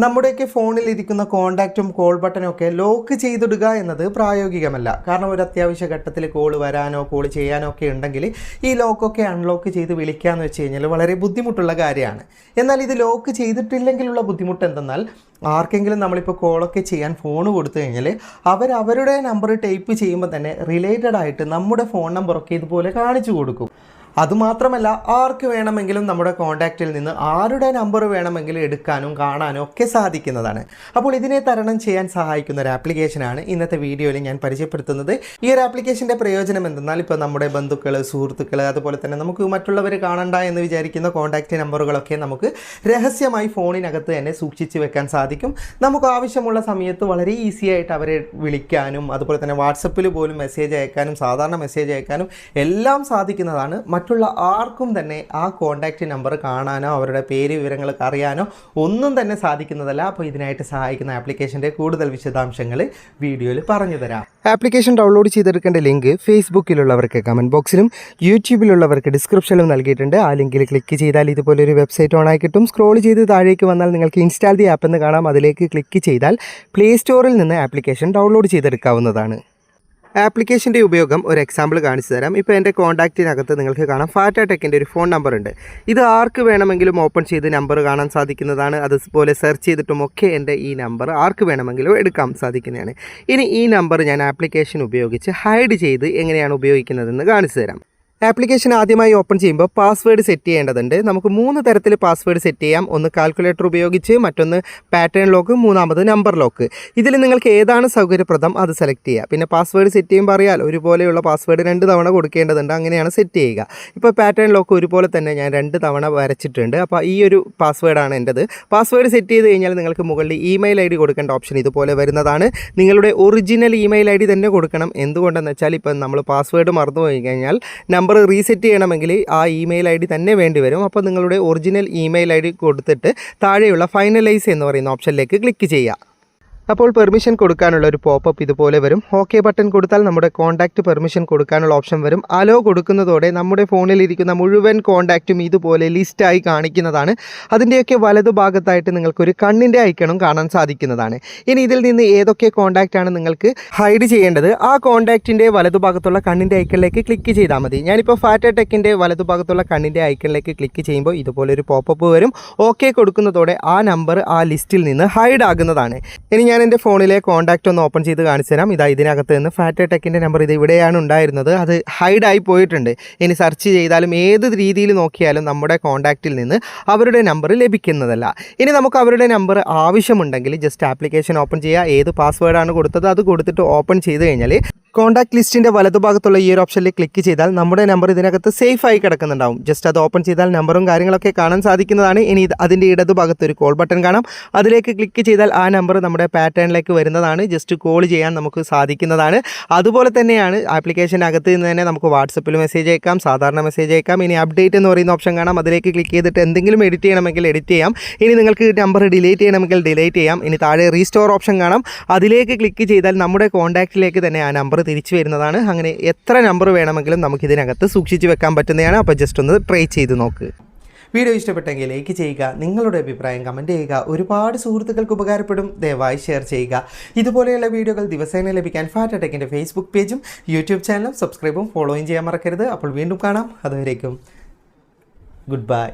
നമ്മുടെയൊക്കെ ഫോണിൽ ഇരിക്കുന്ന കോൺടാക്റ്റും കോൾ ബട്ടനും ഒക്കെ ലോക്ക് ചെയ്തിടുക എന്നത് പ്രായോഗികമല്ല. കാരണം ഒരു അത്യാവശ്യ ഘട്ടത്തിൽ കോൾ വരാനോ കോൾ ചെയ്യാനോ ഒക്കെ ഉണ്ടെങ്കിൽ ഈ ലോക്കൊക്കെ അൺലോക്ക് ചെയ്ത് വിളിക്കാമെന്ന് വെച്ച് കഴിഞ്ഞാൽ വളരെ ബുദ്ധിമുട്ടുള്ള കാര്യമാണ്. എന്നാൽ ഇത് ലോക്ക് ചെയ്തിട്ടില്ലെങ്കിലുള്ള ബുദ്ധിമുട്ട് എന്തെന്നാൽ, ആർക്കെങ്കിലും നമ്മളിപ്പോൾ കോളൊക്കെ ചെയ്യാൻ ഫോൺ കൊടുത്തു കഴിഞ്ഞാൽ അവരുടെ നമ്പർ ടൈപ്പ് ചെയ്യുമ്പോൾ തന്നെ റിലേറ്റഡ് ആയിട്ട് നമ്മുടെ ഫോൺ നമ്പറൊക്കെ ഇതുപോലെ കാണിച്ചു കൊടുക്കും. അതുമാത്രമല്ല, ആർക്ക് വേണമെങ്കിലും നമ്മുടെ കോൺടാക്റ്റിൽ നിന്ന് ആരുടെ നമ്പർ വേണമെങ്കിലും എടുക്കാനും കാണാനും ഒക്കെ സാധിക്കുന്നതാണ്. അപ്പോൾ ഇതിനെ തരണം ചെയ്യാൻ സഹായിക്കുന്ന ഒരു ആപ്ലിക്കേഷനാണ് ഇന്നത്തെ വീഡിയോയിൽ ഞാൻ പരിചയപ്പെടുത്തുന്നത്. ഈ ഒരു ആപ്ലിക്കേഷൻ്റെ പ്രയോജനം എന്തെന്നാൽ, ഇപ്പോൾ നമ്മുടെ ബന്ധുക്കൾ, സുഹൃത്തുക്കൾ, അതുപോലെ തന്നെ നമുക്ക് മറ്റുള്ളവർ കാണണ്ട എന്ന് വിചാരിക്കുന്ന കോൺടാക്റ്റ് നമ്പറുകളൊക്കെ നമുക്ക് രഹസ്യമായി ഫോണിനകത്ത് തന്നെ സൂക്ഷിച്ച് വെക്കാൻ സാധിക്കും. നമുക്ക് ആവശ്യമുള്ള സമയത്ത് വളരെ ഈസി ആയിട്ട് അവരെ വിളിക്കാനും അതുപോലെ തന്നെ വാട്സപ്പിൽ പോലും മെസ്സേജ് അയക്കാനും സാധാരണ മെസ്സേജ് അയക്കാനും എല്ലാം സാധിക്കുന്നതാണ്. മറ്റുള്ള ആർക്കും തന്നെ ആ കോൺടാക്റ്റ് നമ്പർ കാണാനോ അവരുടെ പേര് വിവരങ്ങൾ അറിയാനോ ഒന്നും തന്നെ സാധിക്കുന്നതല്ല. അപ്പോൾ ഇതിനായിട്ട് സഹായിക്കുന്ന ആപ്ലിക്കേഷൻ്റെ കൂടുതൽ വിശദാംശങ്ങൾ വീഡിയോയിൽ പറഞ്ഞു തരാം. ആപ്ലിക്കേഷൻ ഡൗൺലോഡ് ചെയ്തെടുക്കേണ്ട ലിങ്ക് ഫേസ്ബുക്കിലുള്ളവർക്ക് കമൻറ്റ് ബോക്സിലും യൂട്യൂബിലുള്ളവർക്ക് ഡിസ്ക്രിപ്ഷനിലും നൽകിയിട്ടുണ്ട്. ആ ലിങ്കിൽ ക്ലിക്ക് ചെയ്താൽ ഇതുപോലൊരു വെബ്സൈറ്റ് ഓൺ ആയി കിട്ടും. സ്ക്രോൾ ചെയ്ത് താഴേക്ക് വന്നാൽ നിങ്ങൾക്ക് ഇൻസ്റ്റാൾ ദി ആപ്പ് എന്ന് കാണാം. അതിലേക്ക് ക്ലിക്ക് ചെയ്താൽ പ്ലേ സ്റ്റോറിൽ നിന്ന് ആപ്ലിക്കേഷൻ ഡൗൺലോഡ് ചെയ്തെടുക്കാവുന്നതാണ്. ആപ്ലിക്കേഷൻ്റെ ഉപയോഗം ഒരു എക്സാമ്പിൾ കാണിച്ചു തരാം. ഇപ്പോൾ എൻ്റെ കോൺടാക്റ്റിനകത്ത് നിങ്ങൾക്ക് കാണാം ഫാറ്റ ടെക്കിൻ്റെ ഒരു ഫോൺ നമ്പർ ഉണ്ട്. ഇത് ആർക്ക് വേണമെങ്കിലും ഓപ്പൺ ചെയ്ത് നമ്പർ കാണാൻ സാധിക്കുന്നതാണ്. അതുപോലെ സെർച്ച് ചെയ്തിട്ടും ഒക്കെ എൻ്റെ ഈ നമ്പർ ആർക്ക് വേണമെങ്കിലും എടുക്കാൻ സാധിക്കുന്നതാണ്. ഇനി ഈ നമ്പർ ഞാൻ ആപ്ലിക്കേഷൻ ഉപയോഗിച്ച് ഹൈഡ് ചെയ്ത് എങ്ങനെയാണ് ഉപയോഗിക്കുന്നതെന്ന് കാണിച്ചു തരാം. ആപ്ലിക്കേഷൻ ആദ്യമായി ഓപ്പൺ ചെയ്യുമ്പോൾ പാസ്വേഡ് സെറ്റ് ചെയ്യേണ്ടതുണ്ട്. നമുക്ക് 3 തരത്തിൽ പാസ്വേഡ് സെറ്റ് ചെയ്യാം. ഒന്ന് കാൽക്കുലേറ്റർ ഉപയോഗിച്ച്, മറ്റൊന്ന് പാറ്റേൺ ലോക്ക്, മൂന്നാമത് നമ്പർ ലോക്ക്. ഇതിൽ നിങ്ങൾക്ക് ഏതാണ് സൗകര്യപ്രദം അത് സെലക്ട് ചെയ്യുക. പിന്നെ പാസ്വേഡ് സെറ്റ് ചെയ്യുമ്പോൾ അറിയാൽ ഒരുപോലെയുള്ള പാസ്വേഡ് 2 തവണ കൊടുക്കേണ്ടതുണ്ട്. അങ്ങനെയാണ് സെറ്റ് ചെയ്യുക. ഇപ്പോൾ പാറ്റേൺ ലോക്ക് ഒരുപോലെ തന്നെ ഞാൻ 2 തവണ വരച്ചിട്ടുണ്ട്. അപ്പോൾ ഈ ഒരു പാസ്വേഡാണ് എൻ്റെത്. പാസ്വേഡ് സെറ്റ് ചെയ്ത് കഴിഞ്ഞാൽ നിങ്ങൾക്ക് മുകളിൽ ഇമെയിൽ ID കൊടുക്കേണ്ട ഓപ്ഷൻ ഇതുപോലെ വരുന്നതാണ്. നിങ്ങളുടെ ഒറിജിനൽ ഇമെയിൽ ID തന്നെ കൊടുക്കണം. എന്തുകൊണ്ടെന്ന് വെച്ചാൽ ഇപ്പം നമ്മൾ പാസ്വേഡ് മറന്നുപോയി കഴിഞ്ഞാൽ നമ്പർ റീസെറ്റ് ചെയ്യണമെങ്കിൽ ആ ഇമെയിൽ ID തന്നെ വേണ്ടി വരും. അപ്പോൾ നിങ്ങളുടെ ഒറിജിനൽ ഇമെയിൽ ID കൊടുത്തിട്ട് താഴെയുള്ള ഫൈനലൈസ് എന്ന് പറയുന്ന ഓപ്ഷനിലേക്ക് ക്ലിക്ക് ചെയ്യുക. അപ്പോൾ പെർമിഷൻ കൊടുക്കാനുള്ള ഒരു പോപ്പപ്പ് ഇതുപോലെ വരും. ഓക്കെ ബട്ടൺ കൊടുത്താൽ നമ്മുടെ കോൺടാക്റ്റ് പെർമിഷൻ കൊടുക്കാനുള്ള ഓപ്ഷൻ വരും. അലോ കൊടുക്കുന്നതോടെ നമ്മുടെ ഫോണിലിരിക്കുന്ന മുഴുവൻ കോൺടാക്റ്റും ഇതുപോലെ ലിസ്റ്റായി കാണിക്കുന്നതാണ്. അതിൻ്റെയൊക്കെ വലതുഭാഗത്തായിട്ട് നിങ്ങൾക്കൊരു കണ്ണിൻ്റെ ഐക്കണും കാണാൻ സാധിക്കുന്നതാണ്. ഇനി ഇതിൽ നിന്ന് ഏതൊക്കെ കോൺടാക്റ്റാണ് നിങ്ങൾക്ക് ഹൈഡ് ചെയ്യേണ്ടത്, ആ കോൺടാക്റ്റിൻ്റെ വലതുഭാഗത്തുള്ള കണ്ണിൻ്റെ ഐക്കണിലേക്ക് ക്ലിക്ക് ചെയ്താൽ മതി. ഞാനിപ്പോൾ ഫാറ്റ ടെക്കിൻ്റെ വലതുഭാഗത്തുള്ള കണ്ണിൻ്റെ ഐക്കണിലേക്ക് ക്ലിക്ക് ചെയ്യുമ്പോൾ ഇതുപോലൊരു പോപ്പപ്പ് വരും. ഓക്കെ കൊടുക്കുന്നതോടെ ആ നമ്പർ ആ ലിസ്റ്റിൽ നിന്ന് ഹൈഡ് ആകുന്നതാണ്. ഇനി ഞാൻ എൻ്റെ ഫോണിലെ കോൺടാക്റ്റ് ഒന്ന് ഓപ്പൺ ചെയ്ത് കാണിച്ചു തരാം. ഇതിനകത്ത് നിന്ന് ഫാറ്റ ടെക്കിൻ്റെ നമ്പർ ഇത് ഇവിടെയാണ് ഉണ്ടായിരുന്നത്. അത് ഹൈഡായി പോയിട്ടുണ്ട്. ഇനി സെർച്ച് ചെയ്താലും ഏത് രീതിയിൽ നോക്കിയാലും നമ്മുടെ കോൺടാക്റ്റിൽ നിന്ന് അവരുടെ നമ്പർ ലഭിക്കുന്നതല്ല. ഇനി നമുക്ക് അവരുടെ നമ്പർ ആവശ്യമുണ്ടെങ്കിൽ ജസ്റ്റ് ആപ്ലിക്കേഷൻ ഓപ്പൺ ചെയ്യുക. ഏത് പാസ്വേഡാണ് കൊടുത്തത് അത് കൊടുത്തിട്ട് ഓപ്പൺ ചെയ്ത് കഴിഞ്ഞാൽ കോൺടാക്ട് ലിസ്റ്റിൻ്റെ വലതുഭാഗത്തുള്ള ഈ ഒരു ഓപ്ഷനിൽ ക്ലിക്ക് ചെയ്താൽ നമ്മുടെ നമ്പർ ഇതിനകത്ത് സേഫായി കിടക്കുന്നുണ്ടാവും. ജസ്റ്റ് അത് ഓപ്പൺ ചെയ്താൽ നമ്പറും കാര്യങ്ങളൊക്കെ കാണാൻ സാധിക്കുന്നതാണ്. ഇനി അതിൻ്റെ ഇടതുഭാഗത്ത് ഒരു കോൾ ബട്ടൺ കാണാം. അതിലേക്ക് ക്ലിക്ക് ചെയ്താൽ ആ നമ്പർ നമ്മുടെ പാറ്റേണിലേക്ക് വരുന്നതാണ്. ജസ്റ്റ് കോൾ ചെയ്യാൻ നമുക്ക് സാധിക്കുന്നതാണ്. അതുപോലെ തന്നെയാണ് ആപ്ലിക്കേഷനകത്ത് നിന്ന് തന്നെ നമുക്ക് വാട്സപ്പിൽ മെസ്സേജ് അയക്കാം, സാധാരണ മെസ്സേജ് അയക്കാം. ഇനി അപ്ഡേറ്റ് എന്ന് പറയുന്ന ഓപ്ഷൻ കാണാം. അതിലേക്ക് ക്ലിക്ക് ചെയ്തിട്ട് എന്തെങ്കിലും എഡിറ്റ് ചെയ്യണമെങ്കിൽ എഡിറ്റ് ചെയ്യാം. ഇനി നിങ്ങൾക്ക് നമ്പർ ഡിലീറ്റ് ചെയ്യണമെങ്കിൽ ഡിലീറ്റ് ചെയ്യാം. ഇനി താഴെ റീസ്റ്റോർ ഓപ്ഷൻ കാണാം. അതിലേക്ക് ക്ലിക്ക് ചെയ്താൽ നമ്മുടെ കോൺടാക്റ്റിലേക്ക് തന്നെ ആ നമ്പർ തിരിച്ചു വരുന്നതാണ്. അങ്ങനെ എത്ര നമ്പർ വേണമെങ്കിലും നമുക്കിതിനകത്ത് സൂക്ഷിച്ച് വെക്കാൻ പറ്റുന്നതാണ്. അപ്പോൾ ജസ്റ്റ് ഒന്ന് ട്രൈ ചെയ്ത് നോക്ക്. വീഡിയോ ഇഷ്ടപ്പെട്ടെങ്കിൽ ലൈക്ക് ചെയ്യുക, നിങ്ങളുടെ അഭിപ്രായം കമൻറ്റ് ചെയ്യുക. ഒരുപാട് സുഹൃത്തുക്കൾക്ക് ഉപകാരപ്പെടും. ദയവായി ഷെയർ ചെയ്യുക. ഇതുപോലെയുള്ള വീഡിയോകൾ ദിവസേന ലഭിക്കാൻ ഫാറ്റ ടെക്കിൻ്റെ ഫേസ്ബുക്ക് പേജും യൂട്യൂബ് ചാനലും സബ്സ്ക്രൈബും ഫോളോയും ചെയ്യാൻ മറക്കരുത്. അപ്പോൾ വീണ്ടും കാണാം. അതുവരേക്കും ഗുഡ് ബൈ.